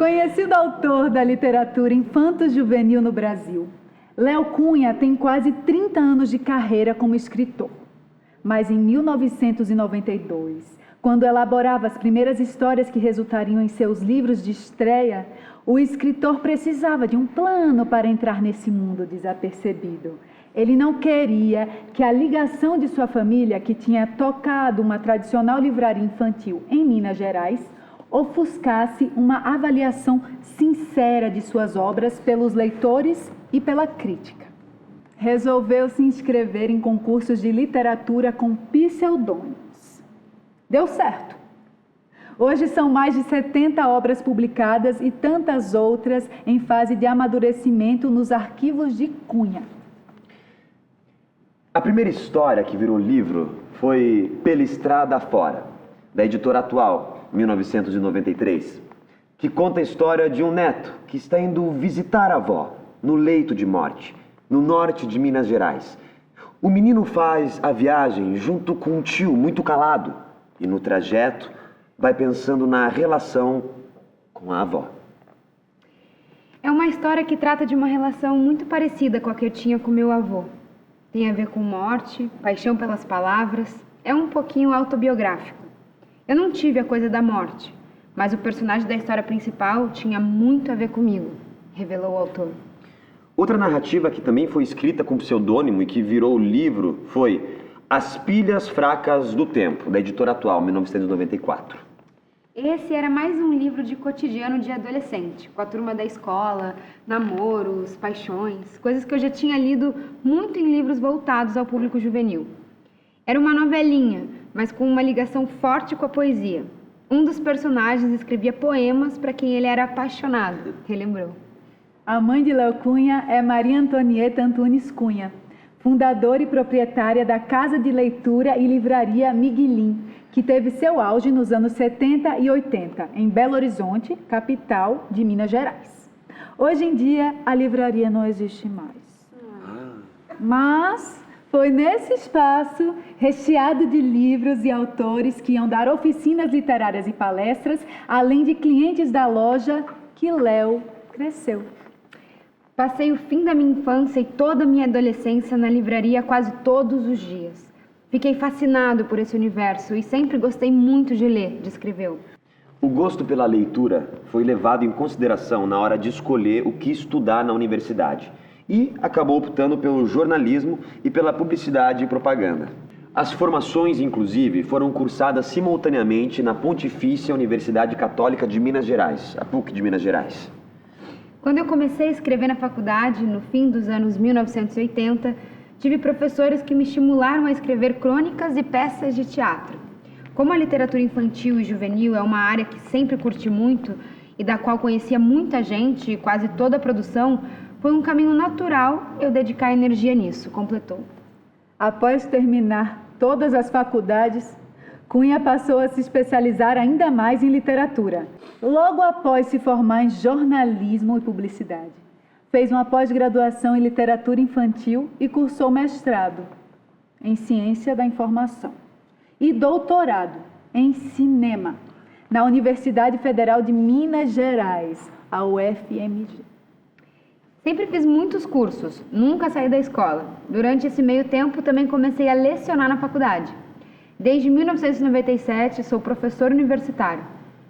Conhecido autor da literatura infanto-juvenil no Brasil, Léo Cunha tem quase 30 anos de carreira como escritor. Mas em 1992, quando elaborava as primeiras histórias que resultariam em seus livros de estreia, o escritor precisava de um plano para entrar nesse mundo desapercebido. Ele não queria que a ligação de sua família, que tinha tocado uma tradicional livraria infantil em Minas Gerais, ofuscasse uma avaliação sincera de suas obras pelos leitores e pela crítica. Resolveu se inscrever em concursos de literatura com pseudônimos. Deu certo. Hoje são mais de 70 obras publicadas e tantas outras em fase de amadurecimento nos arquivos de Cunha. A primeira história que virou livro foi Pela Estrada Afora, da editora Atual, 1993, que conta a história de um neto que está indo visitar a avó, no leito de morte, no norte de Minas Gerais. O menino faz a viagem junto com um tio muito calado e no trajeto vai pensando na relação com a avó. É uma história que trata de uma relação muito parecida com a que eu tinha com meu avô. Tem a ver com morte, paixão pelas palavras, é um pouquinho autobiográfico. Eu não tive a coisa da morte, mas o personagem da história principal tinha muito a ver comigo, revelou o autor. Outra narrativa que também foi escrita com pseudônimo e que virou livro foi As Pilhas Fracas do Tempo, da editora Atual, 1994. Esse era mais um livro de cotidiano de adolescente, com a turma da escola, namoros, paixões, coisas que eu já tinha lido muito em livros voltados ao público juvenil. Era uma novelinha, mas com uma ligação forte com a poesia. Um dos personagens escrevia poemas para quem ele era apaixonado, relembrou. A mãe de Léo Cunha é Maria Antonieta Antunes Cunha, fundadora e proprietária da Casa de Leitura e Livraria Miguelim, que teve seu auge nos anos 70 e 80, em Belo Horizonte, capital de Minas Gerais. Hoje em dia, a livraria não existe mais. Mas foi nesse espaço, recheado de livros e autores que iam dar oficinas literárias e palestras, além de clientes da loja, que Léo cresceu. Passei o fim da minha infância e toda a minha adolescência na livraria quase todos os dias. Fiquei fascinado por esse universo e sempre gostei muito de ler, descreveu. O gosto pela leitura foi levado em consideração na hora de escolher o que estudar na universidade e acabou optando pelo jornalismo e pela publicidade e propaganda. As formações, inclusive, foram cursadas simultaneamente na Pontifícia Universidade Católica de Minas Gerais, a PUC de Minas Gerais. Quando eu comecei a escrever na faculdade, no fim dos anos 1980, tive professores que me estimularam a escrever crônicas e peças de teatro. Como a literatura infantil e juvenil é uma área que sempre curti muito e da qual conhecia muita gente e quase toda a produção, foi um caminho natural eu dedicar energia nisso, completou. Após terminar todas as faculdades, Cunha passou a se especializar ainda mais em literatura. Logo após se formar em jornalismo e publicidade, fez uma pós-graduação em literatura infantil e cursou mestrado em ciência da informação e doutorado em cinema na Universidade Federal de Minas Gerais, a UFMG. Sempre fiz muitos cursos, nunca saí da escola. Durante esse meio tempo também comecei a lecionar na faculdade. Desde 1997 sou professor universitário.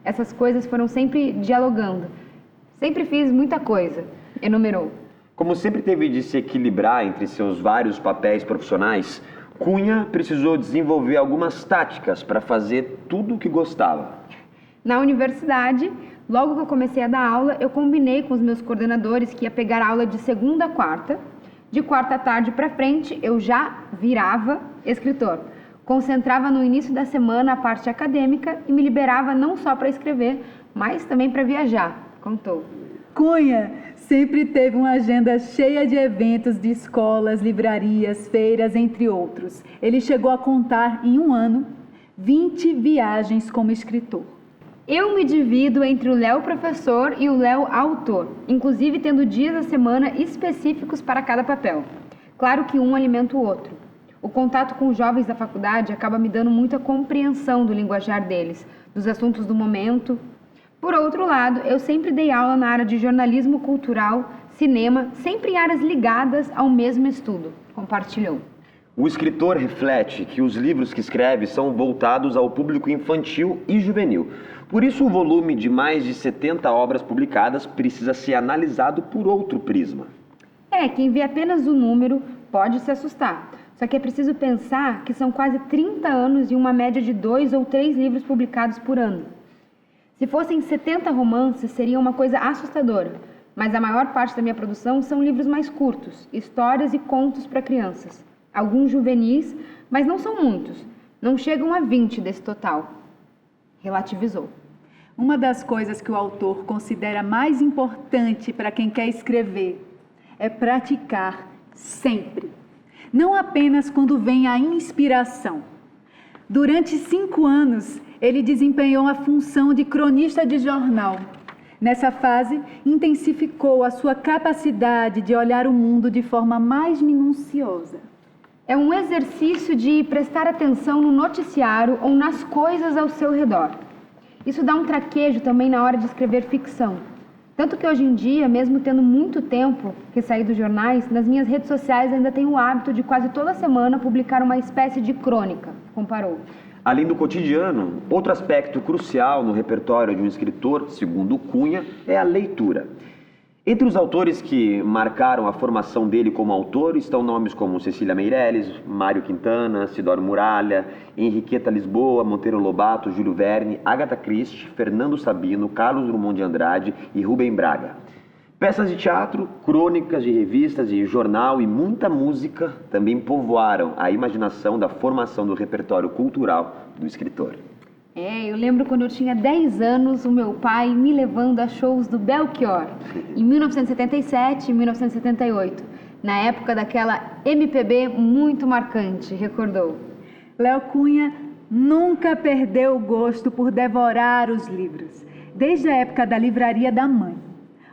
Essas coisas foram sempre dialogando. Sempre fiz muita coisa, enumerou. Como sempre teve de se equilibrar entre seus vários papéis profissionais, Cunha precisou desenvolver algumas táticas para fazer tudo o que gostava. Na universidade, logo que eu comecei a dar aula, eu combinei com os meus coordenadores que ia pegar aula de segunda a quarta. De quarta à tarde para frente, eu já virava escritor. Concentrava no início da semana a parte acadêmica e me liberava não só para escrever, mas também para viajar, contou. Cunha sempre teve uma agenda cheia de eventos de escolas, livrarias, feiras, entre outros. Ele chegou a contar, em um ano, 20 viagens como escritor. Eu me divido entre o Léo professor e o Léo autor, inclusive tendo dias da semana específicos para cada papel. Claro que um alimenta o outro. O contato com os jovens da faculdade acaba me dando muita compreensão do linguajar deles, dos assuntos do momento. Por outro lado, eu sempre dei aula na área de jornalismo cultural, cinema, sempre em áreas ligadas ao mesmo estudo, compartilhou. O escritor reflete que os livros que escreve são voltados ao público infantil e juvenil. Por isso, o volume de mais de 70 obras publicadas precisa ser analisado por outro prisma. Quem vê apenas o número pode se assustar. Só que é preciso pensar que são quase 30 anos e uma média de 2 ou 3 livros publicados por ano. Se fossem 70 romances, seria uma coisa assustadora, mas a maior parte da minha produção são livros mais curtos, histórias e contos para crianças. Alguns juvenis, mas não são muitos, não chegam a 20 desse total. Relativizou. Uma das coisas que o autor considera mais importante para quem quer escrever é praticar sempre, não apenas quando vem a inspiração. Durante 5 anos, ele desempenhou a função de cronista de jornal. Nessa fase, intensificou a sua capacidade de olhar o mundo de forma mais minuciosa. É um exercício de prestar atenção no noticiário ou nas coisas ao seu redor. Isso dá um traquejo também na hora de escrever ficção. Tanto que hoje em dia, mesmo tendo muito tempo que saí dos jornais, nas minhas redes sociais ainda tenho o hábito de quase toda semana publicar uma espécie de crônica, comparou. Além do cotidiano, outro aspecto crucial no repertório de um escritor, segundo Cunha, é a leitura. Entre os autores que marcaram a formação dele como autor estão nomes como Cecília Meirelles, Mário Quintana, Sidório Muralha, Henriqueta Lisboa, Monteiro Lobato, Júlio Verne, Agatha Christie, Fernando Sabino, Carlos Drummond de Andrade e Rubem Braga. Peças de teatro, crônicas de revistas e jornal e muita música também povoaram a imaginação da formação do repertório cultural do escritor. Eu lembro quando eu tinha 10 anos, o meu pai me levando a shows do Belchior, em 1977 e 1978, na época daquela MPB muito marcante, recordou. Léo Cunha nunca perdeu o gosto por devorar os livros, desde a época da livraria da mãe.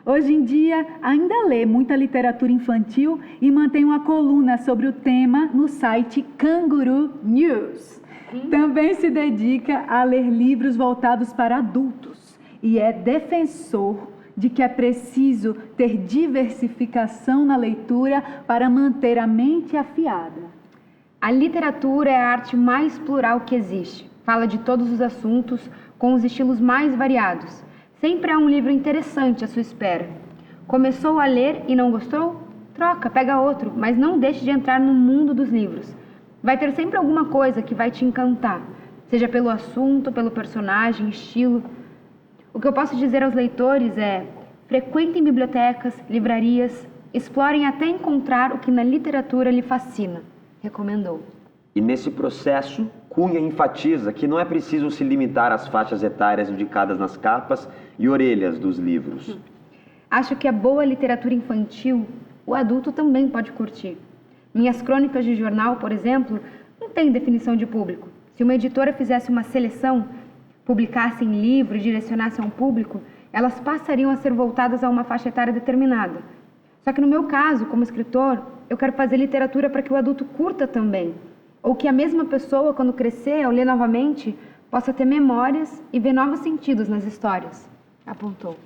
Hoje em dia, ainda lê muita literatura infantil e mantém uma coluna sobre o tema no site Canguru News. Também se dedica a ler livros voltados para adultos e é defensor de que é preciso ter diversificação na leitura para manter a mente afiada. A literatura é a arte mais plural que existe. Fala de todos os assuntos, com os estilos mais variados. Sempre há um livro interessante à sua espera. Começou a ler e não gostou? Troca, pega outro, mas não deixe de entrar no mundo dos livros. Vai ter sempre alguma coisa que vai te encantar, seja pelo assunto, pelo personagem, estilo. O que eu posso dizer aos leitores é: frequentem bibliotecas, livrarias, explorem até encontrar o que na literatura lhe fascina, recomendou. E nesse processo, Cunha enfatiza que não é preciso se limitar às faixas etárias indicadas nas capas e orelhas dos livros. Acho que a boa literatura infantil, o adulto também pode curtir. Minhas crônicas de jornal, por exemplo, não têm definição de público. Se uma editora fizesse uma seleção, publicasse em livro e direcionasse a um público, elas passariam a ser voltadas a uma faixa etária determinada. Só que no meu caso, como escritor, eu quero fazer literatura para que o adulto curta também. Ou que a mesma pessoa, quando crescer, ao ler novamente, possa ter memórias e ver novos sentidos nas histórias, apontou.